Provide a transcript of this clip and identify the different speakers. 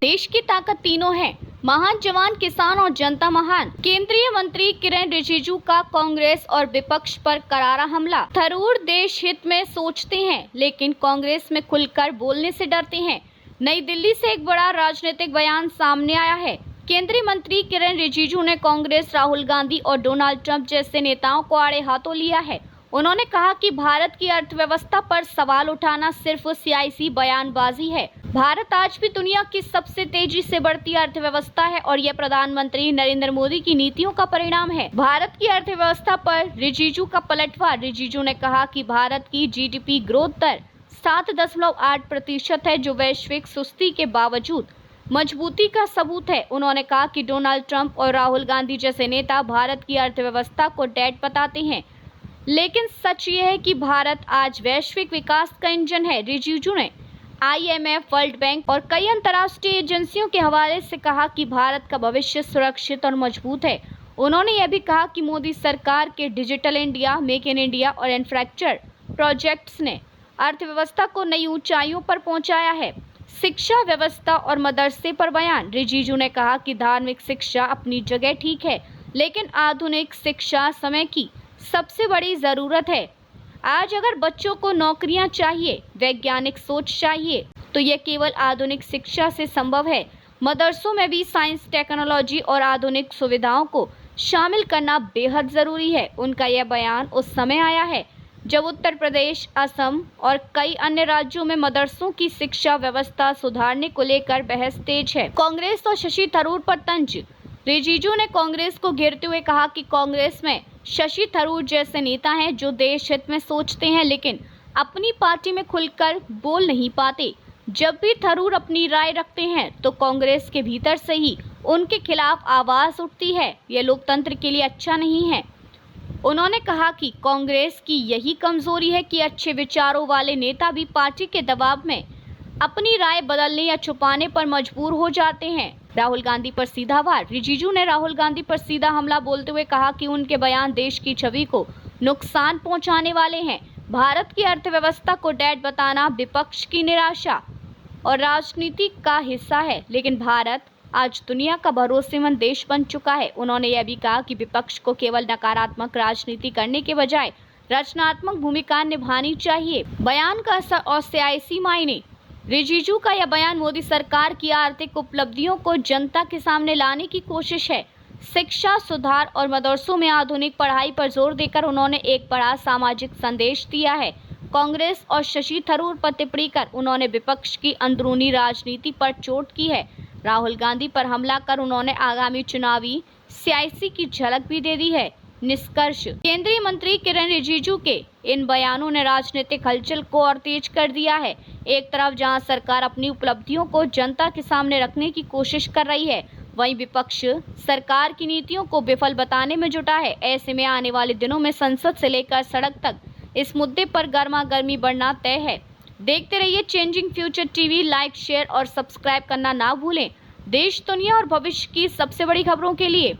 Speaker 1: देश की ताकत तीनों है, महान जवान, किसान और जनता महान। केंद्रीय मंत्री किरेन रिजिजू का कांग्रेस और विपक्ष पर करारा हमला। थरूर देश हित में सोचते हैं लेकिन कांग्रेस में खुलकर बोलने से डरते हैं। नई दिल्ली से एक बड़ा राजनीतिक बयान सामने आया है। केंद्रीय मंत्री किरेन रिजिजू ने कांग्रेस, राहुल गांधी और डोनाल्ड ट्रंप जैसे नेताओं को आड़े हाथों लिया है। उन्होंने कहा कि भारत की अर्थव्यवस्था पर सवाल उठाना सिर्फ सियासी बयानबाजी है। भारत आज भी दुनिया की सबसे तेजी से बढ़ती अर्थव्यवस्था है और यह प्रधानमंत्री नरेंद्र मोदी की नीतियों का परिणाम है। भारत की अर्थव्यवस्था पर रिजिजू का पलटवार। रिजिजू ने कहा कि भारत की जीडीपी ग्रोथ दर 7.8% है, जो वैश्विक सुस्ती के बावजूद मजबूती का सबूत है। उन्होंने कहा कि डोनाल्ड ट्रंप और राहुल गांधी जैसे नेता भारत की अर्थव्यवस्था को डेड बताते हैं, लेकिन सच ये है कि भारत आज वैश्विक विकास का इंजन है। रिजिजू ने IMF, वर्ल्ड बैंक और कई अंतर्राष्ट्रीय एजेंसियों के हवाले से कहा कि भारत का भविष्य सुरक्षित और मजबूत है। उन्होंने यह भी कहा कि मोदी सरकार के digital India, make in India और इंफ्रास्ट्रक्चर प्रोजेक्ट्स ने अर्थव्यवस्था को नई ऊंचाइयों पर पहुंचाया है। शिक्षा व्यवस्था और मदरसे पर बयान। रिजिजू ने कहा कि धार्मिक शिक्षा अपनी जगह ठीक है, लेकिन आधुनिक शिक्षा समय की सबसे बड़ी जरूरत है। आज अगर बच्चों को नौकरियां चाहिए, वैज्ञानिक सोच चाहिए, तो यह केवल आधुनिक शिक्षा से संभव है। मदरसों में भी साइंस, टेक्नोलॉजी और आधुनिक सुविधाओं को शामिल करना बेहद जरूरी है। उनका यह बयान उस समय आया है जब उत्तर प्रदेश, असम और कई अन्य राज्यों में मदरसों की शिक्षा व्यवस्था सुधारने को लेकर बहस तेज है। कांग्रेस और शशि थरूर पर तंज। रिजिजू ने कांग्रेस को घेरते हुए कहा कि कांग्रेस में शशि थरूर जैसे नेता हैं जो देश हित में सोचते हैं लेकिन अपनी पार्टी में खुलकर बोल नहीं पाते। जब भी थरूर अपनी राय रखते हैं तो कांग्रेस के भीतर से ही उनके खिलाफ आवाज उठती है। यह लोकतंत्र के लिए अच्छा नहीं है। उन्होंने कहा कि कांग्रेस की यही कमजोरी है कि अच्छे विचारों वाले नेता भी पार्टी के दबाव में अपनी राय बदलने या छुपाने पर मजबूर हो जाते हैं। राहुल गांधी पर सीधा वार। रिजिजू ने राहुल गांधी पर सीधा हमला बोलते हुए कहा कि उनके बयान देश की छवि को नुकसान पहुंचाने वाले हैं। भारत की अर्थव्यवस्था को डेड बताना विपक्ष की निराशा और राजनीति का हिस्सा है, लेकिन भारत आज दुनिया का भरोसेमंद देश बन चुका है। उन्होंने यह भी कहा कि विपक्ष को केवल नकारात्मक राजनीति करने के बजाय रचनात्मक भूमिका निभानी चाहिए। बयान का असर और सियासी मायने। रिजिजू का यह बयान मोदी सरकार की आर्थिक उपलब्धियों को जनता के सामने लाने की कोशिश है। शिक्षा सुधार और मदरसों में आधुनिक पढ़ाई पर जोर देकर उन्होंने एक बड़ा सामाजिक संदेश दिया है। कांग्रेस और शशि थरूर पर टिप्पणी कर उन्होंने विपक्ष की अंदरूनी राजनीति पर चोट की है। राहुल गांधी पर हमला कर उन्होंने आगामी चुनावी सियासी की झलक भी दे दी है। निष्कर्ष, केंद्रीय मंत्री किरेन रिजिजू के इन बयानों ने राजनीतिक हलचल को और तेज कर दिया है। एक तरफ जहां सरकार अपनी उपलब्धियों को जनता के सामने रखने की कोशिश कर रही है, वहीं विपक्ष सरकार की नीतियों को विफल बताने में जुटा है। ऐसे में आने वाले दिनों में संसद से लेकर सड़क तक इस मुद्दे पर गर्मागर्मी बढ़ना तय है। देखते रहिए changing future TV. Like, share और सब्सक्राइब करना ना भूलें। देश, दुनिया और भविष्य की सबसे बड़ी खबरों के लिए।